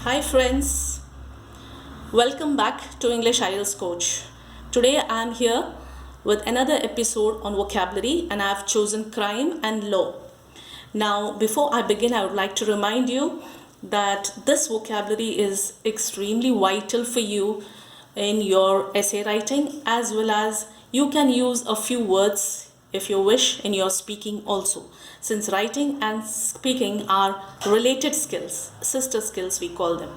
Hi friends, welcome back to English Ielts Coach. Today I am here with another episode on vocabulary and I have chosen crime and law. Now before I begin, I would like to remind you that this vocabulary is extremely vital for you in your essay writing, as well as you can use a few words if you wish in your speaking also, since writing and speaking are related skills, sister skills we call them.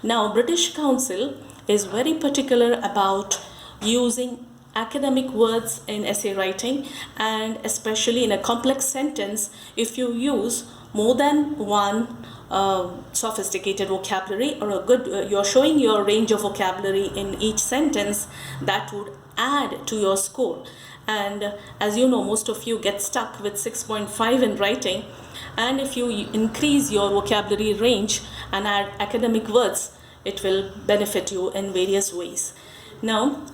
Now British Council is very particular about using academic words in essay writing, and especially in a complex sentence, if you use more than one sophisticated vocabulary or a good you're showing your range of vocabulary in each sentence, that would add to your score. And as you know, most of you get stuck with 6.5 in writing, and if you increase your vocabulary range and add academic words, it will benefit you in various ways. Now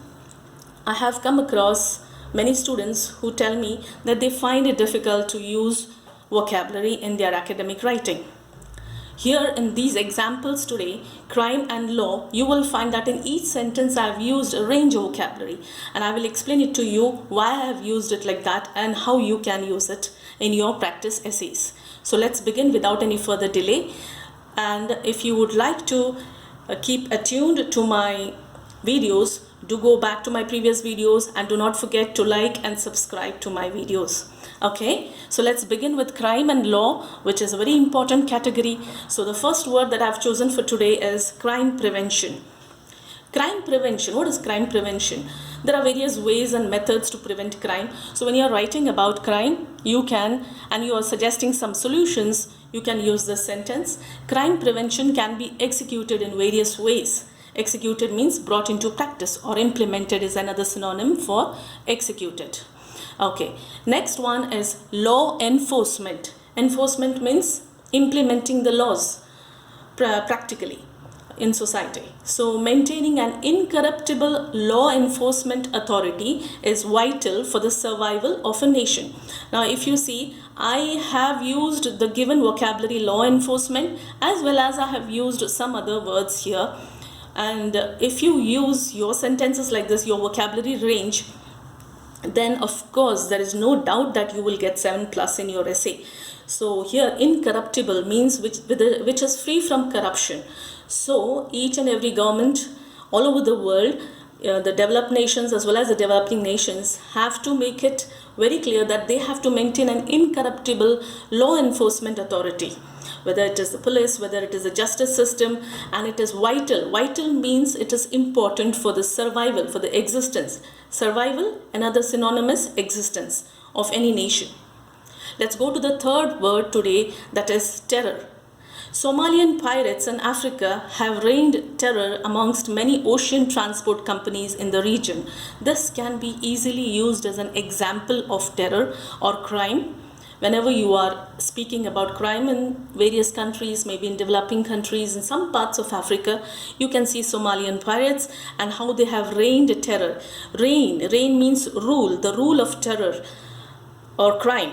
I have come across many students who tell me that they find it difficult to use vocabulary in their academic writing. Here in these examples today, crime and law, you will find that in each sentence I have used a range of vocabulary, and I will explain it to you why I have used it like that and how you can use it in your practice essays. So let's begin without any further delay. And if you would like to keep attuned to my videos, do go back to my previous videos and do not forget to like and subscribe to my videos. Okay, so let's begin with crime and law, which is a very important category. So the first word that I've chosen for today is crime prevention. Crime prevention. What is crime prevention? There are various ways and methods to prevent crime. So when you are writing about crime, you can, and you are suggesting some solutions, you can use this sentence. Crime prevention can be executed in various ways. Executed means brought into practice, or implemented is another synonym for executed. Okay, next one is law enforcement. Enforcement means implementing the laws practically in society. So maintaining an incorruptible law enforcement authority is vital for the survival of a nation. Now if you see, I have used the given vocabulary law enforcement, as well as I have used some other words here. And if you use your sentences like this, your vocabulary range, then of course there is no doubt that you will get 7+ in your essay. So here incorruptible means which is free from corruption. So each and every government all over the world, the developed nations as well as the developing nations, have to make it very clear that they have to maintain an incorruptible law enforcement authority, whether it is the police, whether it is the justice system, and it is vital. Vital means it is important for the survival, for the existence. Survival, another synonym is existence of any nation. Let's go to the third word today, that is terror. Somalian pirates in Africa have reigned terror amongst many ocean transport companies in the region. This can be easily used as an example of terror or crime. Whenever you are speaking about crime in various countries, maybe in developing countries, in some parts of Africa, you can see Somalian pirates and how they have reigned terror. Reign means rule, the rule of terror or crime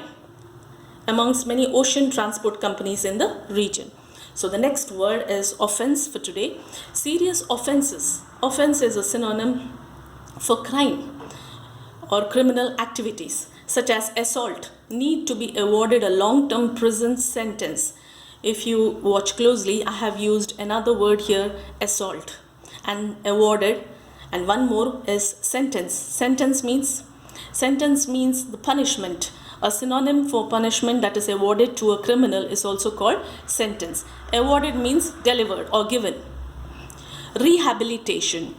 amongst many ocean transport companies in the region. So the next word is offense for today. Serious offenses. Offense is a synonym for crime or criminal activities, such as assault, need to be awarded a long-term prison sentence. If you watch closely, I have used another word here, assault, and awarded, and one more is sentence. Sentence means the punishment. A synonym for punishment that is awarded to a criminal is also called sentence. Awarded means delivered or given. Rehabilitation.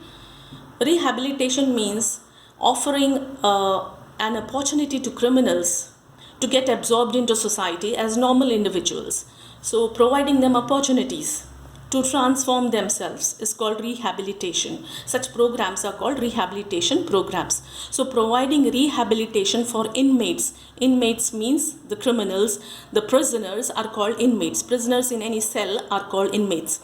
Rehabilitation means offering an opportunity to criminals to get absorbed into society as normal individuals. So providing them opportunities to transform themselves is called rehabilitation. Such programs are called rehabilitation programs. So providing rehabilitation for inmates. Inmates means the criminals. The prisoners are called inmates. Prisoners in any cell are called inmates.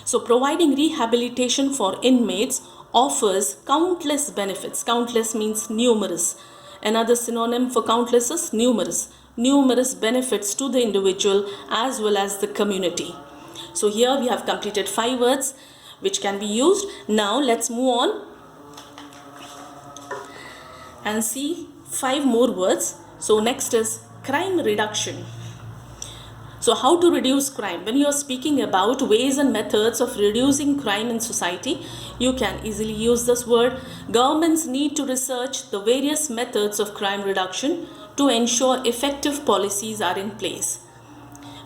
So providing rehabilitation for inmates offers countless benefits. Countless means numerous. Another synonym for countless is numerous. Numerous benefits to the individual as well as the community. So here we have completed 5 words which can be used. Now let's move on and see 5 more words. So next is crime reduction. So how to reduce crime? When you are speaking about ways and methods of reducing crime in society, you can easily use this word. Governments need to research the various methods of crime reduction to ensure effective policies are in place.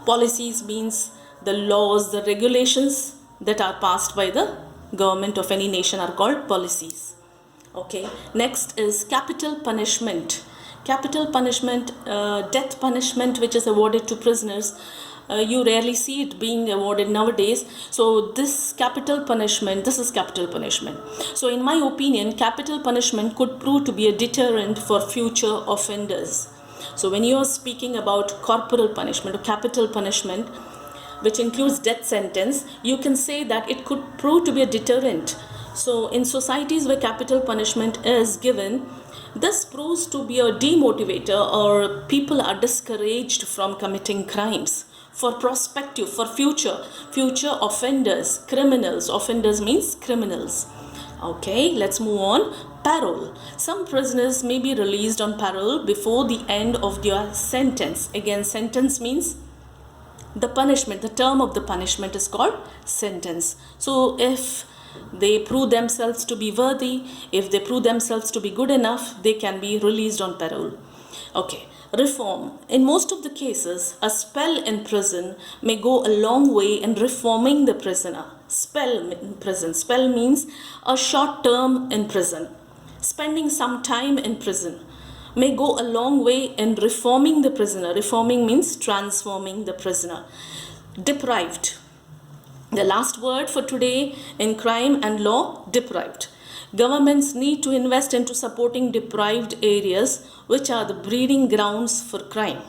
Policies means the laws, the regulations that are passed by the government of any nation are called policies. Okay, next is capital punishment. Capital punishment, death punishment, which is awarded to prisoners. You rarely see it being awarded nowadays. So this is capital punishment. So in my opinion, capital punishment could prove to be a deterrent for future offenders. So when you are speaking about corporal punishment or capital punishment, which includes death sentence, you can say that it could prove to be a deterrent. So in societies where capital punishment is given, this proves to be a demotivator, or people are discouraged from committing crimes for prospective, for future offenders, criminals. Offenders means criminals. Okay, let's move on. Parole. Some prisoners may be released on parole before the end of their sentence. Again, sentence means the punishment. The term of the punishment is called sentence. So if they prove themselves to be worthy, if they prove themselves to be good enough, they can be released on parole. Okay, reform. In most of the cases, a spell in prison may go a long way in reforming the prisoner. Spell in prison. Spell means a short term in prison. Spending some time in prison may go a long way in reforming the prisoner. Reforming means transforming the prisoner. Deprived. The last word for today in crime and law, deprived. Governments need to invest into supporting deprived areas, which are the breeding grounds for crime.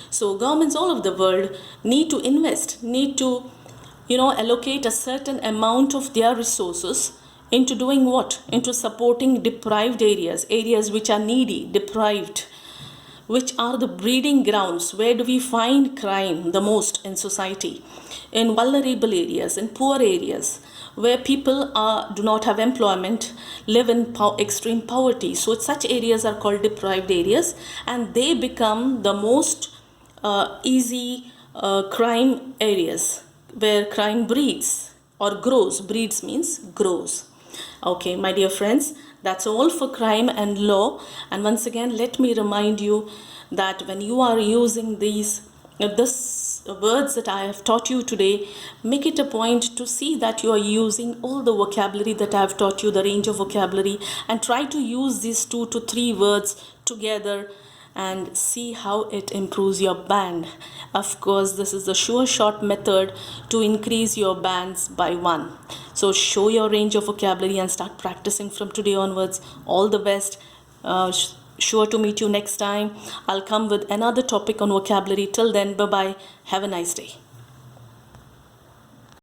So governments all over the world need to invest, need to allocate a certain amount of their resources into doing what? Into supporting deprived areas, areas which are needy, deprived, which are the breeding grounds. Where do we find crime the most in society? In vulnerable areas, in poor areas, where people do not have employment, live in extreme poverty. So such areas are called deprived areas, and they become the most easy crime areas where crime breeds or grows. Breeds means grows. Okay, my dear friends, that's all for crime and law. And once again, let me remind you that when you are using these words that I have taught you today, make it a point to see that you are using all the vocabulary that I have taught you, the range of vocabulary, and try to use these 2 to 3 words together and see how it improves your band. Of course, this is the sure shot method to increase your bands by 1. So show your range of vocabulary and start practicing from today onwards. All the best. Sure to meet you next time. I'll come with another topic on vocabulary. Till then, bye-bye. Have a nice day.